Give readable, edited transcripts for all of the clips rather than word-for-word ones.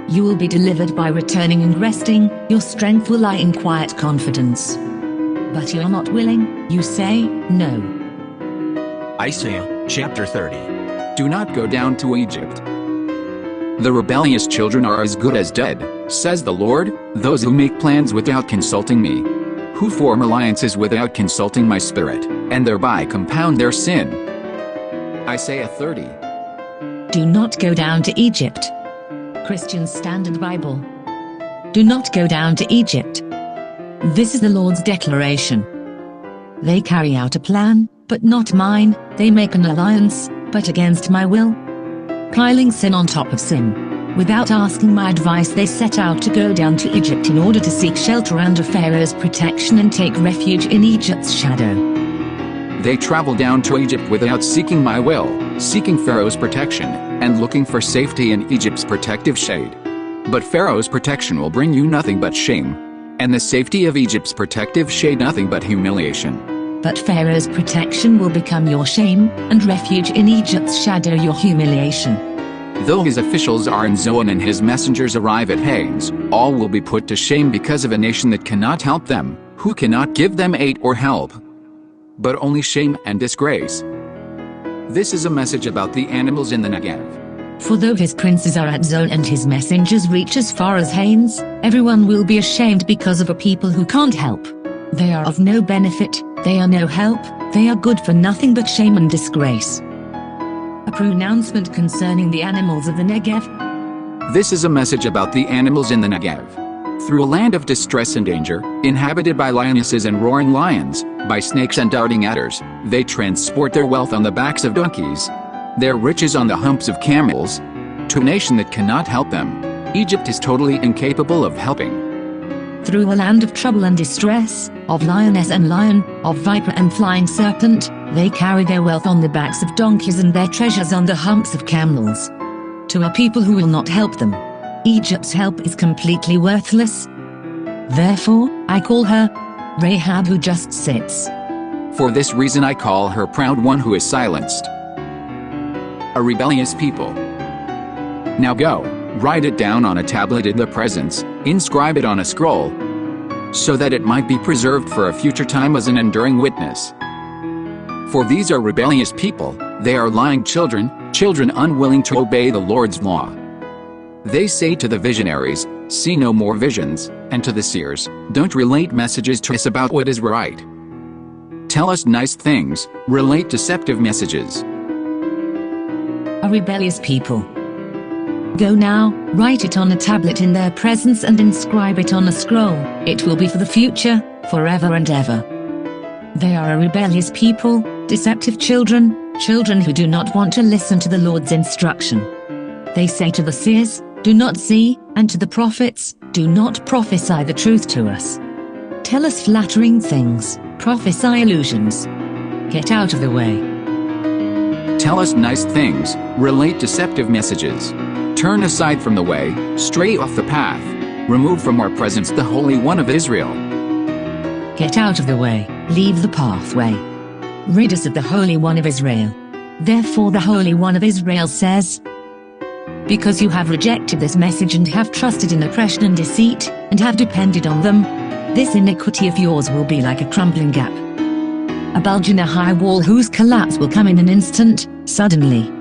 You will be delivered by returning and resting, your strength will lie in quiet confidence. But you are not willing, you say, no. Isaiah, chapter 30. Do not go down to Egypt. The rebellious children are as good as dead, says the Lord, those who make plans without consulting me, who form alliances without consulting my spirit, and thereby compound their sin. Isaiah 30. Do not go down to Egypt. Christian Standard Bible. Do not go down to Egypt. This is the Lord's declaration. They carry out a plan, but not mine, they make an alliance, but against my will. Piling sin on top of sin. Without asking my advice, they set out to go down to Egypt in order to seek shelter under Pharaoh's protection and take refuge in Egypt's shadow. They travel down to Egypt without seeking my will, seeking Pharaoh's protection, and looking for safety in Egypt's protective shade. But Pharaoh's protection will bring you nothing but shame, and the safety of Egypt's protective shade nothing but humiliation. But Pharaoh's protection will become your shame, and refuge in Egypt's shadow your humiliation. Though his officials are in Zoan and his messengers arrive at Hanes, all will be put to shame because of a nation that cannot help them, who cannot give them aid or help, but only shame and disgrace. This is a message about the animals in the Negev. For though his princes are at Zoan and his messengers reach as far as Hanes, everyone will be ashamed because of a people who can't help. They are of no benefit, they are no help, they are good for nothing but shame and disgrace. A pronouncement concerning the animals of the Negev. This is a message about the animals in the Negev. Through a land of distress and danger, inhabited by lionesses and roaring lions, by snakes and darting adders, they transport their wealth on the backs of donkeys, their riches on the humps of camels, to a nation that cannot help them. Egypt is totally incapable of helping. Through a land of trouble and distress, of lioness and lion, of viper and flying serpent, they carry their wealth on the backs of donkeys and their treasures on the humps of camels. To a people who will not help them, Egypt's help is completely worthless. Therefore, I call her Rahab Who Just Sits. For this reason I call her Proud One Who is Silenced. A rebellious people. Now go, write it down on a tablet in the presence, inscribe it on a scroll, so that it might be preserved for a future time as an enduring witness. For these are rebellious people, they are lying children, children unwilling to obey the Lord's law. They say to the visionaries, see no more visions, and to the seers, don't relate messages to us about what is right. Tell us nice things, relate deceptive messages. A rebellious people. Go now, write it on a tablet in their presence and inscribe it on a scroll. It will be for the future, forever and ever. They are a rebellious people, deceptive children, children who do not want to listen to the Lord's instruction. They say to the seers, do not see, and to the prophets, do not prophesy the truth to us. Tell us flattering things, prophesy illusions. Get out of the way. Tell us nice things, relate deceptive messages. Turn aside from the way, stray off the path. Remove from our presence the Holy One of Israel. Get out of the way, leave the pathway. Rid us of the Holy One of Israel. Therefore the Holy One of Israel says, because you have rejected this message and have trusted in oppression and deceit, and have depended on them, this iniquity of yours will be like a crumbling gap. A bulge in a high wall whose collapse will come in an instant, suddenly.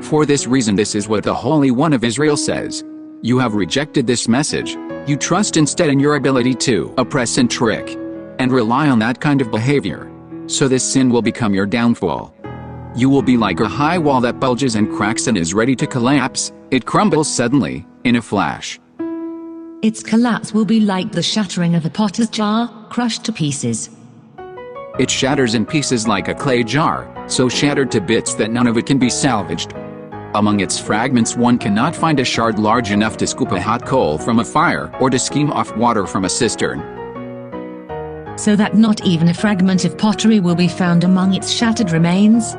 For this reason this is what the Holy One of Israel says. You have rejected this message, you trust instead in your ability to oppress and trick, and rely on that kind of behavior. So this sin will become your downfall. You will be like a high wall that bulges and cracks and is ready to collapse. It crumbles suddenly, in a flash. Its collapse will be like the shattering of a potter's jar, crushed to pieces. It shatters in pieces like a clay jar, so shattered to bits that none of it can be salvaged. Among its fragments one cannot find a shard large enough to scoop a hot coal from a fire or to skim off water from a cistern. So that not even a fragment of pottery will be found among its shattered remains.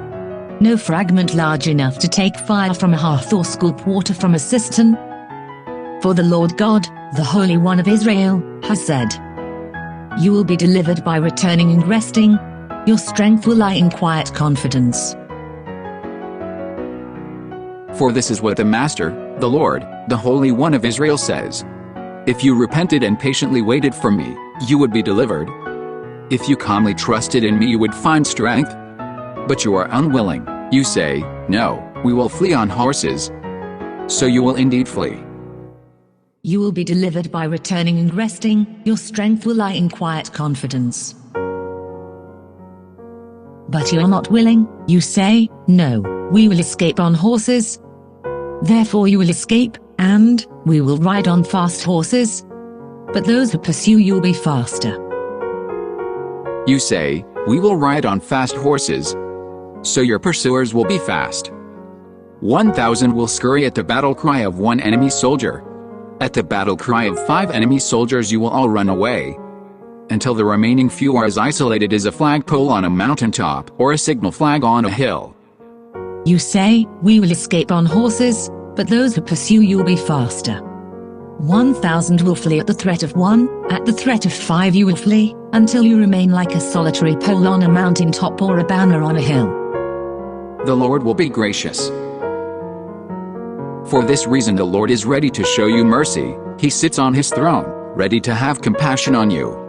No fragment large enough to take fire from a hearth or scoop water from a cistern. For the Lord God, the Holy One of Israel, has said, you will be delivered by returning and resting. Your strength will lie in quiet confidence. For this is what the Master, The Lord, the Holy One of Israel says, if you repented and patiently waited for me, you would be delivered. If you calmly trusted in me, you would find strength. But you are unwilling. You say, no, we will flee on horses. So you will indeed flee. You will be delivered by returning and resting, your strength will lie in quiet confidence. But you are not willing, you say, no, we will escape on horses. Therefore you will escape, and we will ride on fast horses. But those who pursue you will be faster. You say, we will ride on fast horses. So your pursuers will be fast. 1,000 will scurry at the battle cry of one enemy soldier. At the battle cry of 5 enemy soldiers you will all run away. Until the remaining few are as isolated as a flagpole on a mountaintop or a signal flag on a hill. You say, we will escape on horses, but those who pursue you will be faster. 1,000 will flee at the threat of 1, at the threat of 5 you will flee, until you remain like a solitary pole on a mountaintop or a banner on a hill. The Lord will be gracious. For this reason the Lord is ready to show you mercy, he sits on his throne, ready to have compassion on you.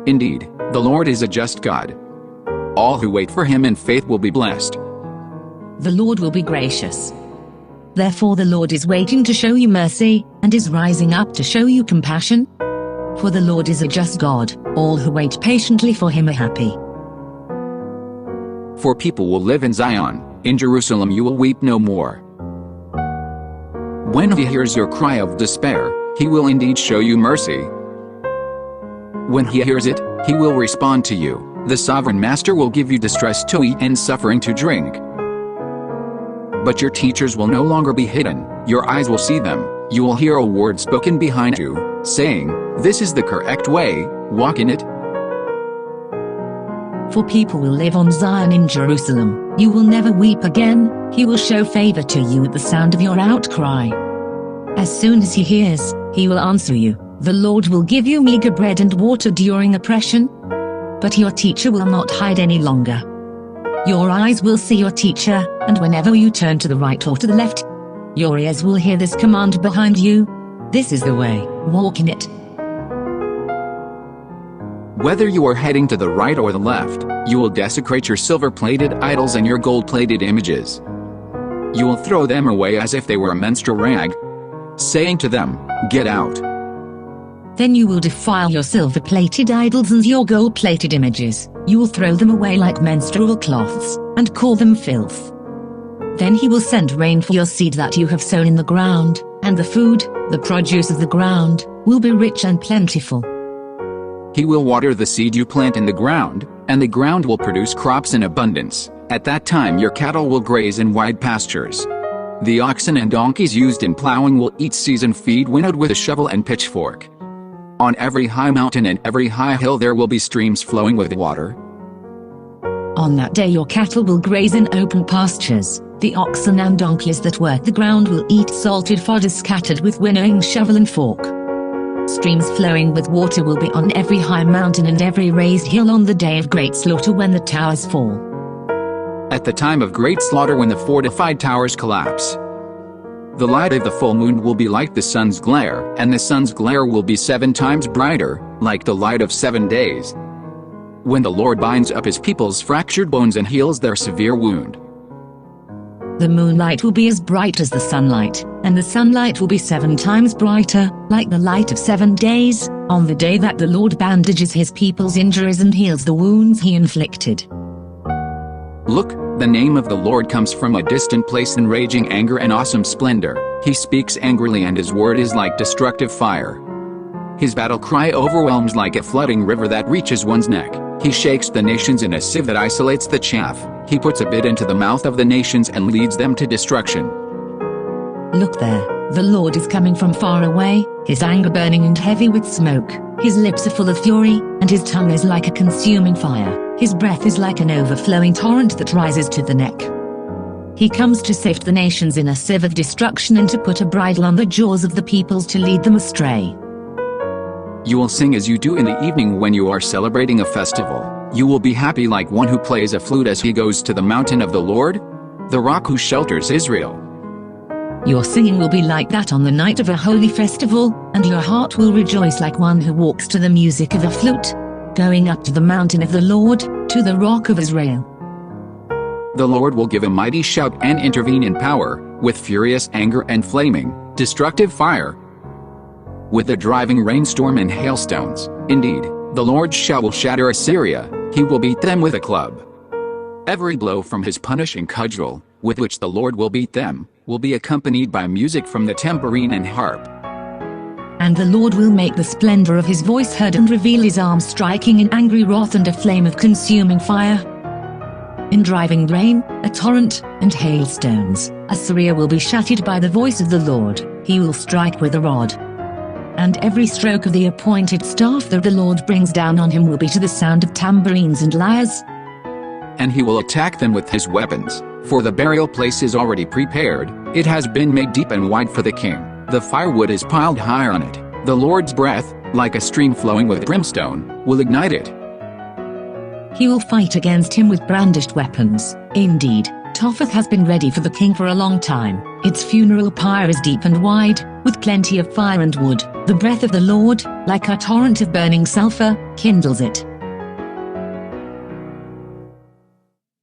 Indeed, the Lord is a just God. All who wait for him in faith will be blessed. The Lord will be gracious. Therefore the Lord is waiting to show you mercy, and is rising up to show you compassion. For the Lord is a just God, all who wait patiently for him are happy. For people will live in Zion, in Jerusalem you will weep no more. When he hears your cry of despair, he will indeed show you mercy. When he hears it, he will respond to you. The sovereign master will give you distress to eat and suffering to drink. But your teachers will no longer be hidden, your eyes will see them, you will hear a word spoken behind you, saying, this is the correct way, walk in it. For people will live on Zion in Jerusalem, you will never weep again, he will show favor to you at the sound of your outcry. As soon as he hears, he will answer you, the Lord will give you meager bread and water during oppression. But your teacher will not hide any longer. Your eyes will see your teacher, and whenever you turn to the right or to the left, your ears will hear this command behind you. This is the way, walk in it. Whether you are heading to the right or the left, you will desecrate your silver-plated idols and your gold-plated images. You will throw them away as if they were a menstrual rag, saying to them, get out. Then you will defile your silver-plated idols and your gold-plated images. You will throw them away like menstrual cloths, and call them filth. Then he will send rain for your seed that you have sown in the ground, and the food, the produce of the ground, will be rich and plentiful. He will water the seed you plant in the ground, and the ground will produce crops in abundance. At that time your cattle will graze in wide pastures. The oxen and donkeys used in plowing will eat seasoned feed winnowed with a shovel and pitchfork. On every high mountain and every high hill there will be streams flowing with water. On that day your cattle will graze in open pastures, the oxen and donkeys that work the ground will eat salted fodder scattered with winnowing shovel and fork. Streams flowing with water will be on every high mountain and every raised hill on the day of great slaughter when the towers fall. At the time of great slaughter when the fortified towers collapse. The light of the full moon will be like the sun's glare, and the sun's glare will be 7 times brighter, like the light of 7 days. When the Lord binds up his people's fractured bones and heals their severe wound. The moonlight will be as bright as the sunlight, and the sunlight will be 7 times brighter, like the light of 7 days, on the day that the Lord bandages his people's injuries and heals the wounds he inflicted. Look, the name of the Lord comes from a distant place in raging anger and awesome splendor. He speaks angrily and his word is like destructive fire. His battle cry overwhelms like a flooding river that reaches one's neck. He shakes the nations in a sieve that isolates the chaff. He puts a bit into the mouth of the nations and leads them to destruction. Look there, the Lord is coming from far away, his anger burning and heavy with smoke. His lips are full of fury, and his tongue is like a consuming fire. His breath is like an overflowing torrent that rises to the neck. He comes to sift the nations in a sieve of destruction and to put a bridle on the jaws of the peoples to lead them astray. You will sing as you do in the evening when you are celebrating a festival. You will be happy like one who plays a flute as he goes to the mountain of the Lord, the rock who shelters Israel. Your singing will be like that on the night of a holy festival, and your heart will rejoice like one who walks to the music of a flute, going up to the mountain of the Lord, to the Rock of Israel. The Lord will give a mighty shout and intervene in power, with furious anger and flaming, destructive fire, with a driving rainstorm and hailstones. Indeed, the Lord's shout will shatter Assyria, he will beat them with a club. Every blow from his punishing cudgel, with which the Lord will beat them, will be accompanied by music from the tambourine and harp. And the Lord will make the splendor of his voice heard and reveal his arm striking in angry wrath and a flame of consuming fire. In driving rain, a torrent, and hailstones, Assyria will be shattered by the voice of the Lord, he will strike with a rod. And every stroke of the appointed staff that the Lord brings down on him will be to the sound of tambourines and lyres. And he will attack them with his weapons, for the burial place is already prepared, it has been made deep and wide for the king, the firewood is piled high on it, the Lord's breath, like a stream flowing with brimstone, will ignite it. He will fight against him with brandished weapons. Indeed, Topheth has been ready for the king for a long time, its funeral pyre is deep and wide, with plenty of fire and wood, the breath of the Lord, like a torrent of burning sulfur, kindles it.